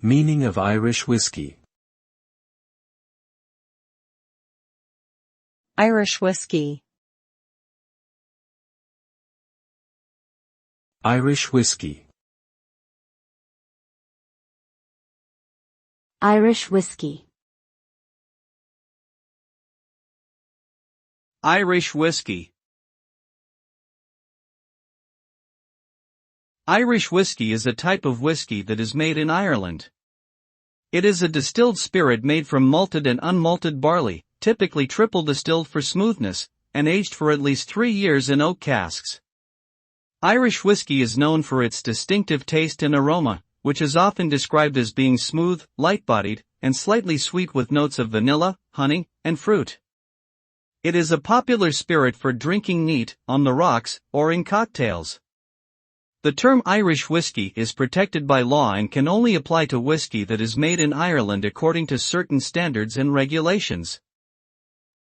Meaning of Irish whiskey. Irish whiskey. Irish whiskey. Irish whiskey. Irish whiskey. Irish whiskey is a type of whiskey that is made in Ireland. It is a distilled spirit made from malted and unmalted barley, typically triple distilled for smoothness, and aged for at least 3 years in oak casks. Irish whiskey is known for its distinctive taste and aroma, which is often described as being smooth, light-bodied, and slightly sweet with notes of vanilla, honey, and fruit. It is a popular spirit for drinking neat, on the rocks, or in cocktails. The term Irish whiskey is protected by law and can only apply to whiskey that is made in Ireland according to certain standards and regulations.